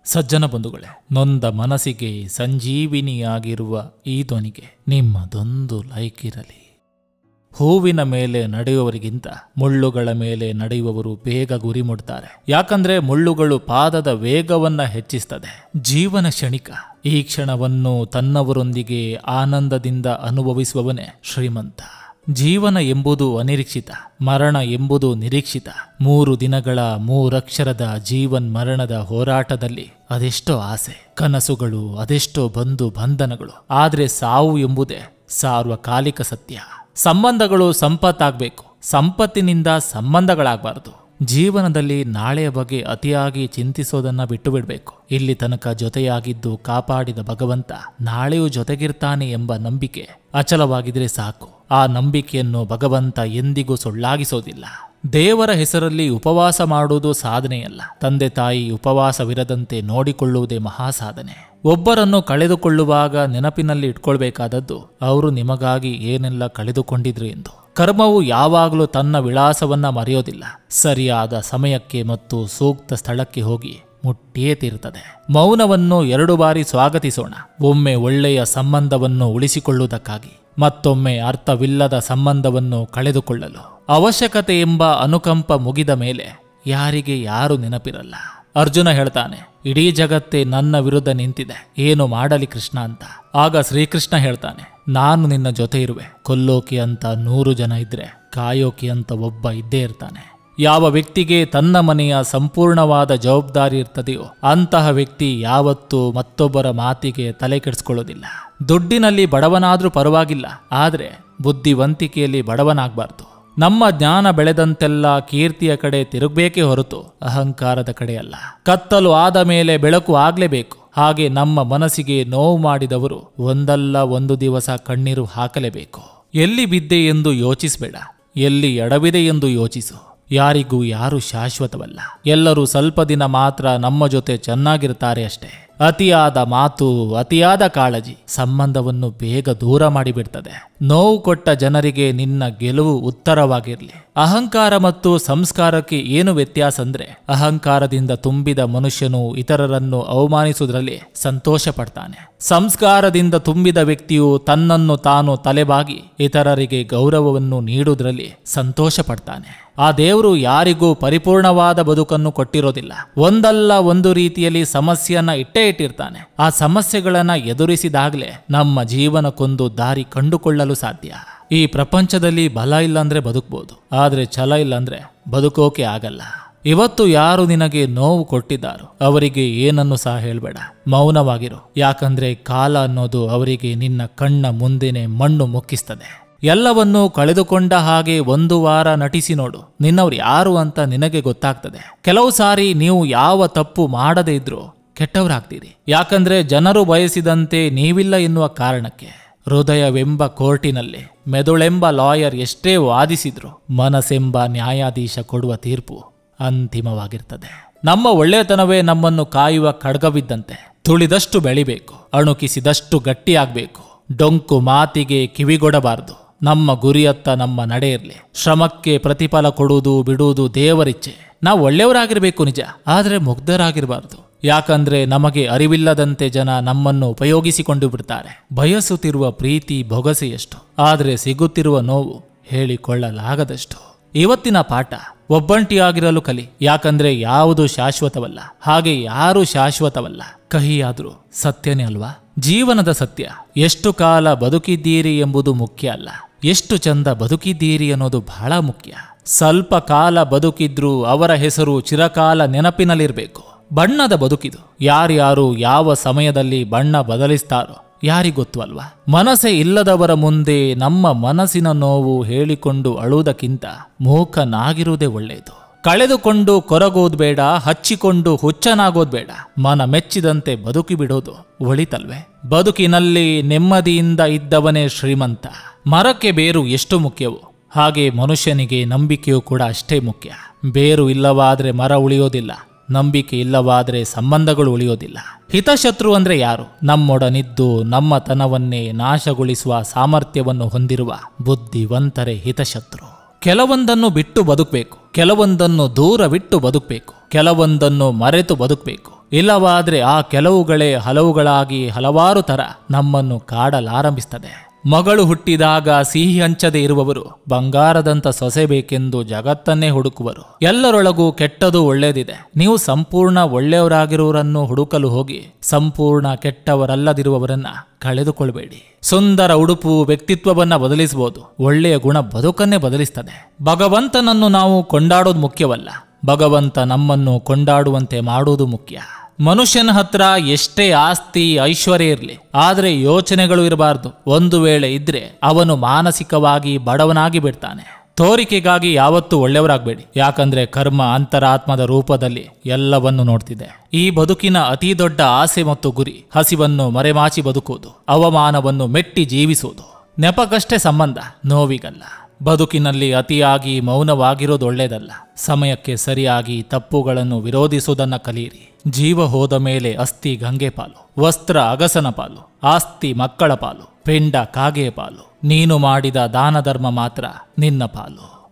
ಸಜ್ಜನ ಬಂಧುಗಳೇ, ನೊಂದ ಮನಸ್ಸಿಗೆ ಸಂಜೀವಿನಿಯಾಗಿರುವ ಈ ಧ್ವನಿಗೆ ನಿಮ್ಮದೊಂದು ಲೈಕ್ ಇರಲಿ. ಹೂವಿನ ಮೇಲೆ ನಡೆಯುವವರಿಗಿಂತ ಮುಳ್ಳುಗಳ ಮೇಲೆ ನಡೆಯುವವರು ಬೇಗ ಗುರಿ ಮುಟ್ತಾರೆ. ಯಾಕಂದ್ರೆ ಮುಳ್ಳುಗಳು ಪಾದದ ವೇಗವನ್ನ ಹೆಚ್ಚಿಸ್ತದೆ. ಜೀವನ ಕ್ಷಣಿಕ. ಈ ಕ್ಷಣವನ್ನು ತನ್ನವರೊಂದಿಗೆ ಆನಂದದಿಂದ ಅನುಭವಿಸುವವನೇ ಶ್ರೀಮಂತ. ಜೀವನ ಎಂಬುದು ಅನಿರೀಕ್ಷಿತ, ಮರಣ ಎಂಬುದು ನಿರೀಕ್ಷಿತ. 3 ದಿನಗಳ 3 ಅಕ್ಷರದ ಜೀವನ್ ಮರಣದ ಹೋರಾಟದಲ್ಲಿ ಅದೆಷ್ಟೋ ಆಸೆ, ಕನಸುಗಳು, ಅದೆಷ್ಟೋ ಬಂಧನಗಳು. ಆದ್ರೆ ಸಾವು ಎಂಬುದೇ ಸಾರ್ವಕಾಲಿಕ ಸತ್ಯ. ಸಂಬಂಧಗಳು ಸಂಪತ್ತಾಗಬೇಕು, ಸಂಪತ್ತಿನಿಂದ ಸಂಬಂಧಗಳಾಗಬಾರದು. ಜೀವನದಲ್ಲಿ ನಾಳೆಯ ಬಗ್ಗೆ ಅತಿಯಾಗಿ ಚಿಂತಿಸೋದನ್ನ ಬಿಟ್ಟು ಬಿಡಬೇಕು. ಇಲ್ಲಿ ತನಕ ಜೊತೆಯಾಗಿದ್ದು ಕಾಪಾಡಿದ ಭಗವಂತ ನಾಳೆಯೂ ಜೊತೆಗಿರ್ತಾನೆ ಎಂಬ ನಂಬಿಕೆ ಅಚಲವಾಗಿದ್ರೆ ಸಾಕು. ಆ ನಂಬಿಕೆಯನ್ನು ಭಗವಂತ ಎಂದಿಗೂ ಸುಳ್ಳಾಗಿಸೋದಿಲ್ಲ. ದೇವರ ಹೆಸರಲ್ಲಿ ಉಪವಾಸ ಮಾಡುವುದು ಸಾಧನೆಯಲ್ಲ. ತಂದೆ ತಾಯಿ ಉಪವಾಸವಿರದಂತೆ ನೋಡಿಕೊಳ್ಳುವುದೇ ಮಹಾಸಾಧನೆ. ಒಬ್ಬರನ್ನು ಕಳೆದುಕೊಳ್ಳುವಾಗ ನೆನಪಿನಲ್ಲಿ ಇಟ್ಕೊಳ್ಬೇಕಾದದ್ದು ಅವರು ನಿಮಗಾಗಿ ಏನೆಲ್ಲ ಕಳೆದುಕೊಂಡಿದ್ರು ಎಂದು. ಕರ್ಮವು ಯಾವಾಗಲೂ ತನ್ನ ವಿಳಾಸವನ್ನ ಮರೆಯೋದಿಲ್ಲ. ಸರಿಯಾದ ಸಮಯಕ್ಕೆ ಮತ್ತು ಸೂಕ್ತ ಸ್ಥಳಕ್ಕೆ ಹೋಗಿ ಮುಟ್ಟಿಯೇ ತೀರುತ್ತದೆ. ಮೌನವನ್ನು 2 ಬಾರಿ ಸ್ವಾಗತಿಸೋಣ. ಒಮ್ಮೆ ಒಳ್ಳೆಯ ಸಂಬಂಧವನ್ನು ಉಳಿಸಿಕೊಳ್ಳುವುದಕ್ಕಾಗಿ, ಮತ್ತೊಮ್ಮೆ ಅರ್ಥವಿಲ್ಲದ ಸಂಬಂಧವನ್ನು ಕಳೆದುಕೊಳ್ಳಲು. ಅವಶ್ಯಕತೆ ಎಂಬ ಅನುಕಂಪ ಮುಗಿದ ಮೇಲೆ ಯಾರಿಗೆ ಯಾರು ನೆನಪಿರಲ್ಲ. ಅರ್ಜುನ ಹೇಳ್ತಾನೆ, ಇಡೀ ಜಗತ್ತೇ ನನ್ನ ವಿರುದ್ಧ ನಿಂತಿದೆ, ಏನು ಮಾಡಲಿ ಕೃಷ್ಣ ಅಂತ. ಆಗ ಶ್ರೀಕೃಷ್ಣ ಹೇಳ್ತಾನೆ, ನಾನು ನಿನ್ನ ಜೊತೆ ಇರುವೆ. ಕೊಲ್ಲೋಕೆ ಅಂತ 100 ಜನ ಇದ್ರೆ ಕಾಯೋಕೆ ಅಂತ ಒಬ್ಬ ಇದ್ದೇ ಇರ್ತಾನೆ. ಯಾವ ವ್ಯಕ್ತಿಗೆ ತನ್ನ ಮನೆಯ ಸಂಪೂರ್ಣವಾದ ಜವಾಬ್ದಾರಿ ಇರ್ತದೆಯೋ ಅಂತಹ ವ್ಯಕ್ತಿ ಯಾವತ್ತೂ ಮತ್ತೊಬ್ಬರ ಮಾತಿಗೆ ತಲೆ ಕೆಡಿಸ್ಕೊಳ್ಳೋದಿಲ್ಲ. ದುಡ್ಡಿನಲ್ಲಿ ಬಡವನಾದ್ರೂ ಪರವಾಗಿಲ್ಲ, ಆದ್ರೆ ಬುದ್ಧಿವಂತಿಕೆಯಲ್ಲಿ ಬಡವನಾಗಬಾರ್ದು. ನಮ್ಮ ಜ್ಞಾನ ಬೆಳೆದಂತೆಲ್ಲ ಕೀರ್ತಿಯ ಕಡೆ ತಿರುಗಬೇಕೇ ಹೊರತು ಅಹಂಕಾರದ ಕಡೆ ಅಲ್ಲ. ಕತ್ತಲು ಆದ ಮೇಲೆ ಬೆಳಕು ಆಗ್ಲೇಬೇಕು. ಹಾಗೆ ನಮ್ಮ ಮನಸ್ಸಿಗೆ ನೋವು ಮಾಡಿದವರು ಒಂದಲ್ಲ ಒಂದು ದಿವಸ ಕಣ್ಣೀರು ಹಾಕಲೇಬೇಕು. ಎಲ್ಲಿ ಬಿದ್ದೆ ಎಂದು ಯೋಚಿಸಬೇಡ, ಎಲ್ಲಿ ಎಡವಿದೆ ಎಂದು ಯೋಚಿಸು. ಯಾರಿಗೂ ಯಾರು ಶಾಶ್ವತವಲ್ಲ. ಎಲ್ಲರೂ ಸ್ವಲ್ಪ ದಿನ ಮಾತ್ರ ನಮ್ಮ ಜೊತೆ ಚೆನ್ನಾಗಿರ್ತಾರೆ ಅಷ್ಟೇ. ಅತಿಯಾದ ಮಾತು, ಅತಿಯಾದ ಕಾಳಜಿ ಸಂಬಂಧವನ್ನು ಬೇಗ ದೂರ ಮಾಡಿಬಿಡ್ತದೆ. ನೋವು ಕೊಟ್ಟ ಜನರಿಗೆ ನಿನ್ನ ಗೆಲುವು ಉತ್ತರವಾಗಿರಲಿ. ಅಹಂಕಾರ ಮತ್ತು ಸಂಸ್ಕಾರಕ್ಕೆ ಏನು ವ್ಯತ್ಯಾಸ ಅಂದ್ರೆ, ಅಹಂಕಾರದಿಂದ ತುಂಬಿದ ಮನುಷ್ಯನು ಇತರರನ್ನು ಅವಮಾನಿಸುವುದರಲ್ಲಿ ಸಂತೋಷ ಪಡ್ತಾನೆ. ಸಂಸ್ಕಾರದಿಂದ ತುಂಬಿದ ವ್ಯಕ್ತಿಯು ತನ್ನನ್ನು ತಾನು ತಲೆಬಾಗಿ ಇತರರಿಗೆ ಗೌರವವನ್ನು ನೀಡುವುದರಲ್ಲಿ ಸಂತೋಷ ಪಡ್ತಾನೆ. ಆ ದೇವರು ಯಾರಿಗೂ ಪರಿಪೂರ್ಣವಾದ ಬದುಕನ್ನು ಕೊಟ್ಟಿರೋದಿಲ್ಲ. ಒಂದಲ್ಲ ಒಂದು ರೀತಿಯಲ್ಲಿ ಸಮಸ್ಯೆಯನ್ನ ಇಟ್ಟಿರ್ತಾನೆ. ಆ ಸಮಸ್ಯೆಗಳನ್ನ ಎದುರಿಸಿದಾಗಲೇ ನಮ್ಮ ಜೀವನಕ್ಕೊಂದು ದಾರಿ ಕಂಡುಕೊಳ್ಳಲು ಸಾಧ್ಯ. ಈ ಪ್ರಪಂಚದಲ್ಲಿ ಬಲ ಇಲ್ಲಾಂದ್ರೆ ಬದುಕಬಹುದು, ಆದ್ರೆ ಛಲ ಇಲ್ಲಾಂದ್ರೆ ಬದುಕೋಕೆ ಆಗಲ್ಲ. ಇವತ್ತು ಯಾರು ನಿನಗೆ ನೋವು ಕೊಟ್ಟಿದ್ದಾರೋ ಅವರಿಗೆ ಏನನ್ನು ಸಹ ಹೇಳ್ಬೇಡ, ಮೌನವಾಗಿರು. ಯಾಕಂದ್ರೆ ಕಾಲ ಅನ್ನೋದು ಅವರಿಗೆ ನಿನ್ನ ಕಣ್ಣ ಮುಂದೆನೆ ಮಣ್ಣು ಮುಕ್ಕಿಸ್ತದೆ. ಎಲ್ಲವನ್ನೂ ಕಳೆದುಕೊಂಡ ಹಾಗೆ 1 ವಾರ ನಟಿಸಿ ನೋಡು, ನಿನ್ನವ್ರು ಯಾರು ಅಂತ ನಿನಗೆ ಗೊತ್ತಾಗ್ತದೆ. ಕೆಲವು ಸಾರಿ ನೀವು ಯಾವ ತಪ್ಪು ಮಾಡದೇ ಇದ್ರೂ ಕೆಟ್ಟವರಾಗ್ತೀರಿ. ಯಾಕಂದ್ರೆ ಜನರು ಬಯಸಿದಂತೆ ನೀವಿಲ್ಲ ಎನ್ನುವ ಕಾರಣಕ್ಕೆ. ಹೃದಯವೆಂಬ ಕೋರ್ಟಿನಲ್ಲಿ ಮೆದುಳೆಂಬ ಲಾಯರ್ ಎಷ್ಟೇ ವಾದಿಸಿದ್ರು ಮನಸ್ಸೆಂಬ ನ್ಯಾಯಾಧೀಶ ಕೊಡುವ ತೀರ್ಪು ಅಂತಿಮವಾಗಿರ್ತದೆ. ನಮ್ಮ ಒಳ್ಳೆತನವೇ ನಮ್ಮನ್ನು ಕಾಯುವ ಖಡ್ಗವಿದ್ದಂತೆ. ತುಳಿದಷ್ಟು ಬೆಳಿಬೇಕು, ಅಣುಕಿಸಿದಷ್ಟು ಗಟ್ಟಿಯಾಗಬೇಕು. ಡೊಂಕು ಮಾತಿಗೆ ಕಿವಿಗೊಡಬಾರದು. ನಮ್ಮ ಗುರಿಯತ್ತ ನಮ್ಮ ನಡೆ ಇರಲಿ. ಶ್ರಮಕ್ಕೆ ಪ್ರತಿಫಲ ಕೊಡುವುದು ಬಿಡುವುದು ದೇವರಿಚ್ಛೆ. ನಾವು ಒಳ್ಳೆಯವರಾಗಿರ್ಬೇಕು ನಿಜ, ಆದ್ರೆ ಮುಗ್ಧರಾಗಿರಬಾರದು. ಯಾಕಂದ್ರೆ ನಮಗೆ ಅರಿವಿಲ್ಲದಂತೆ ಜನ ನಮ್ಮನ್ನು ಉಪಯೋಗಿಸಿಕೊಂಡು ಬಿಡ್ತಾರೆ. ಬಯಸುತ್ತಿರುವ ಪ್ರೀತಿ ಬೊಗಸೆಯಷ್ಟು, ಆದ್ರೆ ಸಿಗುತ್ತಿರುವ ನೋವು ಹೇಳಿಕೊಳ್ಳಲಾಗದಷ್ಟು. ಇವತ್ತಿನ ಪಾಠ, ಒಬ್ಬಂಟಿಯಾಗಿರಲು ಕಲಿ. ಯಾಕಂದ್ರೆ ಯಾವುದು ಶಾಶ್ವತವಲ್ಲ, ಹಾಗೆ ಯಾರು ಶಾಶ್ವತವಲ್ಲ. ಕಹಿಯಾದ್ರೂ ಸತ್ಯನೇ ಅಲ್ವಾ? ಜೀವನದ ಸತ್ಯ, ಎಷ್ಟು ಕಾಲ ಬದುಕಿದ್ದೀರಿ ಎಂಬುದು ಮುಖ್ಯ ಅಲ್ಲ, ಎಷ್ಟು ಚಂದ ಬದುಕಿದ್ದೀರಿ ಅನ್ನೋದು ಬಹಳ ಮುಖ್ಯ. ಸ್ವಲ್ಪ ಕಾಲ ಬದುಕಿದ್ರೂ ಅವರ ಹೆಸರು ಚಿರಕಾಲ ನೆನಪಿನಲ್ಲಿರಬೇಕು. ಬಣ್ಣದ ಬದುಕಿದು. ಯಾರ್ಯಾರು ಯಾವ ಸಮಯದಲ್ಲಿ ಬಣ್ಣ ಬದಲಿಸ್ತಾರೋ ಯಾರಿಗೊತ್ತು ಅಲ್ವಾ? ಮನಸ್ಸೇ ಇಲ್ಲದವರ ಮುಂದೆ ನಮ್ಮ ಮನಸ್ಸಿನ ನೋವು ಹೇಳಿಕೊಂಡು ಅಳುವುದಕ್ಕಿಂತ ಮೂಕನಾಗಿರುವುದೇ ಒಳ್ಳೆಯದು. ಕಳೆದುಕೊಂಡು ಕೊರಗೋದು ಬೇಡ, ಹಚ್ಚಿಕೊಂಡು ಹುಚ್ಚನಾಗೋದು ಬೇಡ. ಮನ ಮೆಚ್ಚಿದಂತೆ ಬದುಕಿ ಬಿಡೋದು ಒಳಿತಲ್ವೇ? ಬದುಕಿನಲ್ಲಿ ನೆಮ್ಮದಿಯಿಂದ ಇದ್ದವನೇ ಶ್ರೀಮಂತ. ಮರಕ್ಕೆ ಬೇರು ಎಷ್ಟು ಮುಖ್ಯವೋ ಹಾಗೆ ಮನುಷ್ಯನಿಗೆ ನಂಬಿಕೆಯೂ ಕೂಡ ಅಷ್ಟೇ ಮುಖ್ಯ. ಬೇರು ಇಲ್ಲವಾದ್ರೆ ಮರ ಉಳಿಯೋದಿಲ್ಲ, ನಂಬಿಕೆ ಇಲ್ಲವಾದ್ರೆ ಸಂಬಂಧಗಳು ಉಳಿಯೋದಿಲ್ಲ. ಹಿತಶತ್ರು ಅಂದ್ರೆ ಯಾರು? ನಮ್ಮೊಡನಿದ್ದು ನಮ್ಮತನವನ್ನೇ ನಾಶಗೊಳಿಸುವ ಸಾಮರ್ಥ್ಯವನ್ನು ಹೊಂದಿರುವ ಬುದ್ಧಿವಂತರೇ ಹಿತಶತ್ರು. ಕೆಲವೊಂದನ್ನು ಬಿಟ್ಟು ಬದುಕಬೇಕು, ಕೆಲವೊಂದನ್ನು ದೂರವಿಟ್ಟು ಬದುಕಬೇಕು, ಕೆಲವೊಂದನ್ನು ಮರೆತು ಬದುಕಬೇಕು. ಇಲ್ಲವಾದ್ರೆ ಆ ಕೆಲವುಗಳೇ ಹಲವುಗಳಾಗಿ ಹಲವಾರು ತರ ನಮ್ಮನ್ನು ಕಾಡಲಾರಂಭಿಸ್ತದೆ. ಮಗಳು ಹುಟ್ಟಿದಾಗ ಸಿಹಿ ಹಂಚದೆ ಇರುವವರು ಬಂಗಾರದಂತ ಸೊಸೆ ಬೇಕೆಂದು ಜಗತ್ತನ್ನೇ ಹುಡುಕುವರು. ಎಲ್ಲರೊಳಗೂ ಕೆಟ್ಟದು ಒಳ್ಳೆಯದಿದೆ. ನೀವು ಸಂಪೂರ್ಣ ಒಳ್ಳೆಯವರಾಗಿರುವವರನ್ನು ಹುಡುಕಲು ಹೋಗಿ ಸಂಪೂರ್ಣ ಕೆಟ್ಟವರಲ್ಲದಿರುವವರನ್ನ ಕಳೆದುಕೊಳ್ಬೇಡಿ. ಸುಂದರ ಉಡುಪು ವ್ಯಕ್ತಿತ್ವವನ್ನ ಬದಲಿಸಬಹುದು, ಒಳ್ಳೆಯ ಗುಣ ಬದುಕನ್ನೇ ಬದಲಿಸ್ತದೆ. ಭಗವಂತನನ್ನು ನಾವು ಕೊಂಡಾಡೋದು ಮುಖ್ಯವಲ್ಲ, ಭಗವಂತ ನಮ್ಮನ್ನು ಕೊಂಡಾಡುವಂತೆ ಮಾಡುವುದು ಮುಖ್ಯ. ಮನುಷ್ಯನ ಹತ್ರ ಎಷ್ಟೇ ಆಸ್ತಿ ಐಶ್ವರ್ಯ ಇರಲಿ, ಆದರೆ ಯೋಚನೆಗಳು ಇರಬಾರ್ದು. ಒಂದು ವೇಳೆ ಇದ್ರೆ ಅವನು ಮಾನಸಿಕವಾಗಿ ಬಡವನಾಗಿ ಬಿಡ್ತಾನೆ. ತೋರಿಕೆಗಾಗಿ ಯಾವತ್ತೂ ಒಳ್ಳೆಯವರಾಗಬೇಡಿ, ಯಾಕಂದ್ರೆ ಕರ್ಮ ಅಂತರಾತ್ಮದ ರೂಪದಲ್ಲಿ ಎಲ್ಲವನ್ನು ನೋಡ್ತಿದೆ. ಈ ಬದುಕಿನ ಅತಿ ದೊಡ್ಡ ಆಸೆ ಮತ್ತು ಗುರಿ ಹಸಿವನ್ನು ಮರೆಮಾಚಿ ಬದುಕುವುದು, ಅವಮಾನವನ್ನು ಮೆಟ್ಟಿ ಜೀವಿಸುವುದು. ನೆಪಕ್ಕಷ್ಟೇ ಸಂಬಂಧ, ನೋವಿಗಲ್ಲ. ಬದುಕಿನಲ್ಲಿ ಅತಿಯಾಗಿ ಮೌನವಾಗಿರೋದು ಒಳ್ಳೆಯದಲ್ಲ. ಸಮಯಕ್ಕೆ ಸರಿಯಾಗಿ ತಪ್ಪುಗಳನ್ನು ವಿರೋಧಿಸುವುದನ್ನು ಕಲಿಯಿರಿ. ಜೀವ ಹೋದ ಮೇಲೆ ಅಸ್ಥಿ ಗಂಗೆ ಪಾಲು, ವಸ್ತ್ರ ಅಗಸನ ಪಾಲು, ಆಸ್ತಿ ಮಕ್ಕಳ ಪಾಲು, ಪಿಂಡ ಕಾಗೆಯ ಪಾಲು. ನೀನು ಮಾಡಿದ ದಾನ ಧರ್ಮ ಮಾತ್ರ ನಿನ್ನ ಪಾಲು.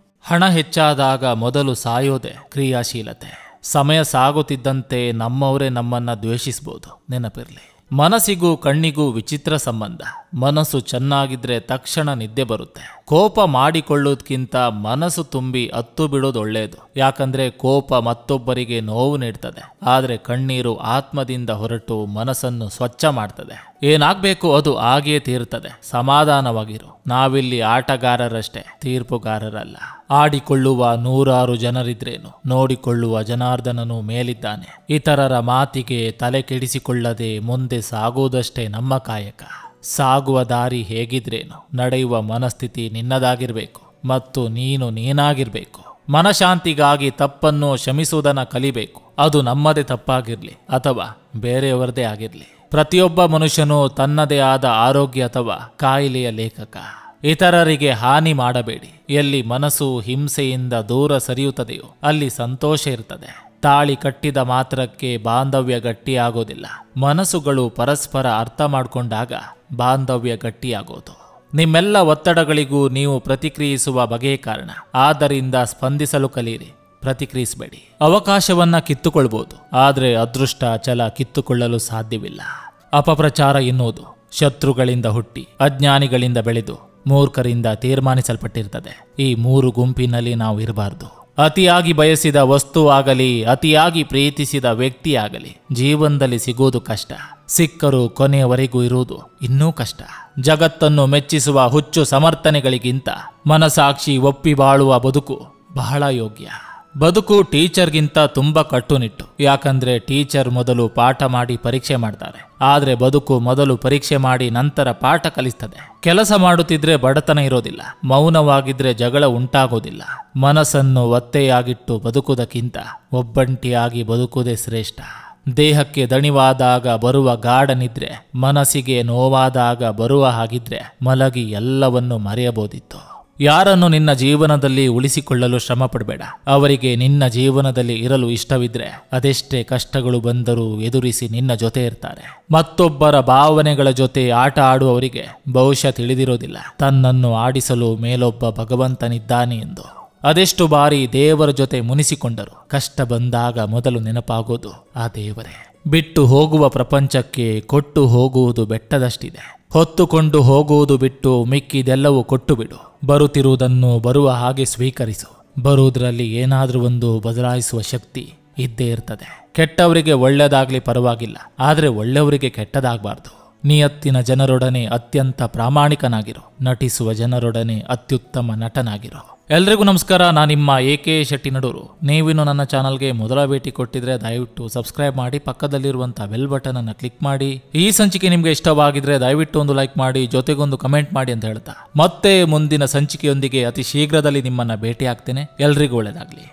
ಹಣ ಹೆಚ್ಚಾದಾಗ ಮೊದಲು ಸಾಯೋದೆ ಕ್ರಿಯಾಶೀಲತೆ. ಸಮಯ ಸಾಗುತ್ತಿದ್ದಂತೆ ನಮ್ಮವರೇ ನಮ್ಮನ್ನ ದ್ವೇಷಿಸಬಹುದು, ನೆನಪಿರಲಿ. ಮನಸ್ಸಿಗೂ ಕಣ್ಣಿಗೂ ವಿಚಿತ್ರ ಸಂಬಂಧ. ಮನಸ್ಸು ಚೆನ್ನಾಗಿದ್ರೆ ತಕ್ಷಣ ನಿದ್ದೆ ಬರುತ್ತೆ. ಕೋಪ ಮಾಡಿಕೊಳ್ಳೋದ್ಕಿಂತ ಮನಸ್ಸು ತುಂಬಿ ಅತ್ತು ಬಿಡೋದು ಒಳ್ಳೆಯದು. ಯಾಕಂದ್ರೆ ಕೋಪ ಮತ್ತೊಬ್ಬರಿಗೆ ನೋವು ನೀಡ್ತದೆ, ಆದರೆ ಕಣ್ಣೀರು ಆತ್ಮದಿಂದ ಹೊರಟು ಮನಸ್ಸನ್ನು ಸ್ವಚ್ಛ ಮಾಡ್ತದೆ. ಏನಾಗಬೇಕು ಅದು ಆಗಿಯೇ ತೀರುತ್ತದೆ. ಸಮಾಧಾನವಾಗಿರು. ನಾವಿಲ್ಲಿ ಆಟಗಾರರಷ್ಟೇ, ತೀರ್ಪುಗಾರರಲ್ಲ. ಆಡಿಕೊಳ್ಳುವ 100 ಜನರಿದ್ರೇನು, ನೋಡಿಕೊಳ್ಳುವ ಜನಾರ್ದನನು ಮೇಲಿದ್ದಾನೆ. ಇತರರ ಮಾತಿಗೆ ತಲೆ ಕೆಡಿಸಿಕೊಳ್ಳದೆ ಮುಂದೆ ಸಾಗುವುದಷ್ಟೇ ನಮ್ಮ ಕಾಯಕ. ಸಾಗುವ ದಾರಿ ಹೇಗಿದ್ರೇನು, ನಡೆಯುವ ಮನಸ್ಥಿತಿ ನಿನ್ನದಾಗಿರ್ಬೇಕು ಮತ್ತು ನೀನು ನೀನಾಗಿರ್ಬೇಕು. ಮನಶಾಂತಿಗಾಗಿ ತಪ್ಪನ್ನು ಕ್ಷಮಿಸುವುದನ್ನು ಕಲಿಬೇಕು. ಅದು ನಮ್ಮದೇ ತಪ್ಪಾಗಿರ್ಲಿ ಅಥವಾ ಬೇರೆಯವರದೇ ಆಗಿರ್ಲಿ. ಪ್ರತಿಯೊಬ್ಬ ಮನುಷ್ಯನು ತನ್ನದೇ ಆದ ಆರೋಗ್ಯ ಅಥವಾ ಕಾಯಿಲೆಯ ಲೇಖಕ. ಇತರರಿಗೆ ಹಾನಿ ಮಾಡಬೇಡಿ. ಎಲ್ಲಿ ಮನಸ್ಸು ಹಿಂಸೆಯಿಂದ ದೂರ ಸರಿಯುತ್ತದೆಯೋ ಅಲ್ಲಿ ಸಂತೋಷ ಇರ್ತದೆ. ತಾಳಿ ಕಟ್ಟಿದ ಮಾತ್ರಕ್ಕೆ ಬಾಂಧವ್ಯ ಗಟ್ಟಿಯಾಗೋದಿಲ್ಲ. ಮನಸ್ಸುಗಳು ಪರಸ್ಪರ ಅರ್ಥ ಮಾಡಿಕೊಂಡಾಗ ಬಾಂಧವ್ಯ ಗಟ್ಟಿಯಾಗೋದು. ನಿಮ್ಮೆಲ್ಲ ಒತ್ತಡಗಳಿಗೂ ನೀವು ಪ್ರತಿಕ್ರಿಯಿಸುವ ಬಗೆಯ ಕಾರಣ. ಆದ್ದರಿಂದ ಸ್ಪಂದಿಸಲು ಕಲಿಯಿರಿ, ಪ್ರತಿಕ್ರಿಯಿಸಬೇಡಿ. ಅವಕಾಶವನ್ನ ಕಿತ್ತುಕೊಳ್ಬಹುದು, ಆದರೆ ಅದೃಷ್ಟ ಛಲ ಕಿತ್ತುಕೊಳ್ಳಲು ಸಾಧ್ಯವಿಲ್ಲ. ಅಪಪ್ರಚಾರ ಎನ್ನುವುದು ಶತ್ರುಗಳಿಂದ ಹುಟ್ಟಿ ಅಜ್ಞಾನಿಗಳಿಂದ ಬೆಳೆದು ಮೂರ್ಖರಿಂದ ತೀರ್ಮಾನಿಸಲ್ಪಟ್ಟಿರ್ತದೆ. ಈ 3 ಗುಂಪಿನಲ್ಲಿ ನಾವು ಇರಬಾರ್ದು. ಅತಿಯಾಗಿ ಬಯಸಿದ ವಸ್ತು ಆಗಲಿ, ಅತಿಯಾಗಿ ಪ್ರೀತಿಸಿದ ವ್ಯಕ್ತಿಯಾಗಲಿ ಜೀವನದಲ್ಲಿ ಸಿಗೋದು ಕಷ್ಟ. ಸಿಕ್ಕರೂ ಕೊನೆಯವರೆಗೂ ಇರುವುದು ಇನ್ನೂ ಕಷ್ಟ. ಜಗತ್ತನ್ನು ಮೆಚ್ಚಿಸುವ ಹುಚ್ಚು ಸಮರ್ಥನೆಗಳಿಗಿಂತ ಮನಸಾಕ್ಷಿ ಒಪ್ಪಿ ಬಾಳುವ ಬದುಕು ಬಹಳ ಯೋಗ್ಯ. ಬದುಕು ಟೀಚರ್ಗಿಂತ ತುಂಬ ಕಟ್ಟುನಿಟ್ಟು. ಯಾಕಂದ್ರೆ ಟೀಚರ್ ಮೊದಲು ಪಾಠ ಮಾಡಿ ಪರೀಕ್ಷೆ ಮಾಡ್ತಾರೆ, ಆದ್ರೆ ಬದುಕು ಮೊದಲು ಪರೀಕ್ಷೆ ಮಾಡಿ ನಂತರ ಪಾಠ ಕಲಿಸ್ತದೆ. ಕೆಲಸ ಮಾಡುತ್ತಿದ್ರೆ ಬಡತನ ಇರೋದಿಲ್ಲ, ಮೌನವಾಗಿದ್ರೆ ಜಗಳ ಉಂಟಾಗೋದಿಲ್ಲ. ಮನಸ್ಸನ್ನು ಒತ್ತೆಯಾಗಿಟ್ಟು ಬದುಕುವುದಕ್ಕಿಂತ ಒಬ್ಬಂಟಿಯಾಗಿ ಬದುಕುವುದೇ ಶ್ರೇಷ್ಠ. ದೇಹಕ್ಕೆ ದಣಿವಾದಾಗ ಬರುವ ಗಾಢ ನಿದ್ರೆ ಮನಸ್ಸಿಗೆ ನೋವಾದಾಗ ಬರುವ ಹಾಗಿದ್ರೆ ಮಲಗಿ ಎಲ್ಲವನ್ನು ಮರೆಯಬಹುದಿತ್ತು. ಯಾರನ್ನು ನಿನ್ನ ಜೀವನದಲ್ಲಿ ಉಳಿಸಿಕೊಳ್ಳಲು ಶ್ರಮ ಪಡಬೇಡ. ಅವರಿಗೆ ನಿನ್ನ ಜೀವನದಲ್ಲಿ ಇರಲು ಇಷ್ಟವಿದ್ರೆ ಅದೆಷ್ಟೇ ಕಷ್ಟಗಳು ಬಂದರೂ ಎದುರಿಸಿ ನಿನ್ನ ಜೊತೆ ಇರ್ತಾರೆ. ಮತ್ತೊಬ್ಬರ ಭಾವನೆಗಳ ಜೊತೆ ಆಟ ಆಡುವವರಿಗೆ ಬಹುಶಃ ತಿಳಿದಿರೋದಿಲ್ಲ ತನ್ನನ್ನು ಆಡಿಸಲು ಮೇಲೊಬ್ಬ ಭಗವಂತನಿದ್ದಾನೆ ಎಂದು. ಅದೆಷ್ಟು ಬಾರಿ ದೇವರ ಜೊತೆ ಮುನಿಸಿಕೊಂಡರು, ಕಷ್ಟ ಬಂದಾಗ ಮೊದಲು ನೆನಪಾಗೋದು ಆ ದೇವರೇ. ಬಿಟ್ಟು ಹೋಗುವ ಪ್ರಪಂಚಕ್ಕೆ ಕೊಟ್ಟು ಹೋಗುವುದು ಬೆಟ್ಟದಷ್ಟಿದೆ. ಹೊತ್ತುಕೊಂಡು ಹೋಗುವುದು ಬಿಟ್ಟು ಮಿಕ್ಕಿದೆಲ್ಲವೂ ಕೊಟ್ಟು ಬಿಡು. ಬರುತ್ತಿರುವುದನ್ನು ಬರುವ ಹಾಗೆ ಸ್ವೀಕರಿಸು. ಬರುವುದರಲ್ಲಿ ಏನಾದರೂ ಒಂದು ಬದಲಾಯಿಸುವ ಶಕ್ತಿ ಇದ್ದೇ ಇರ್ತದೆ. ಕೆಟ್ಟವರಿಗೆ ಒಳ್ಳೆಯದಾಗ್ಲಿ ಪರವಾಗಿಲ್ಲ, ಆದರೆ ಒಳ್ಳೆಯವರಿಗೆ ಕೆಟ್ಟದಾಗಬಾರ್ದು. ನಿಯತ್ತಿನ ಜನರೊಡನೆ ಅತ್ಯಂತ ಪ್ರಾಮಾಣಿಕನಾಗಿರು. ನಟಿಸುವ ಜನರೊಡನೆ ಅತ್ಯುತ್ತಮ ನಟನಾಗಿರು. ಎಲ್ರಿಗೂ ನಮಸ್ಕಾರ. ನಾನು ನಿಮ್ಮ AK ಶೆಟ್ಟಿ ನಡೂರು. ನೀವಿನ್ನು ನನ್ನ ಚಾನಲ್ಗೆ ಮೊದಲ ಭೇಟಿ ಕೊಟ್ಟಿದ್ರೆ ದಯವಿಟ್ಟು ಸಬ್ಸ್ಕ್ರೈಬ್ ಮಾಡಿ, ಪಕ್ಕದಲ್ಲಿರುವಂಥ ಬೆಲ್ ಬಟನ್ ಅನ್ನು ಕ್ಲಿಕ್ ಮಾಡಿ. ಈ ಸಂಚಿಕೆ ನಿಮಗೆ ಇಷ್ಟವಾಗಿದ್ರೆ ದಯವಿಟ್ಟು ಒಂದು ಲೈಕ್ ಮಾಡಿ, ಜೊತೆಗೊಂದು ಕಮೆಂಟ್ ಮಾಡಿ ಅಂತ ಹೇಳ್ತಾ ಮತ್ತೆ ಮುಂದಿನ ಸಂಚಿಕೆಯೊಂದಿಗೆ ಅತಿ ಶೀಘ್ರದಲ್ಲಿ ನಿಮ್ಮನ್ನ ಭೇಟಿ ಆಗ್ತೇನೆ. ಎಲ್ರಿಗೂ ಒಳ್ಳೆಯದಾಗಲಿ.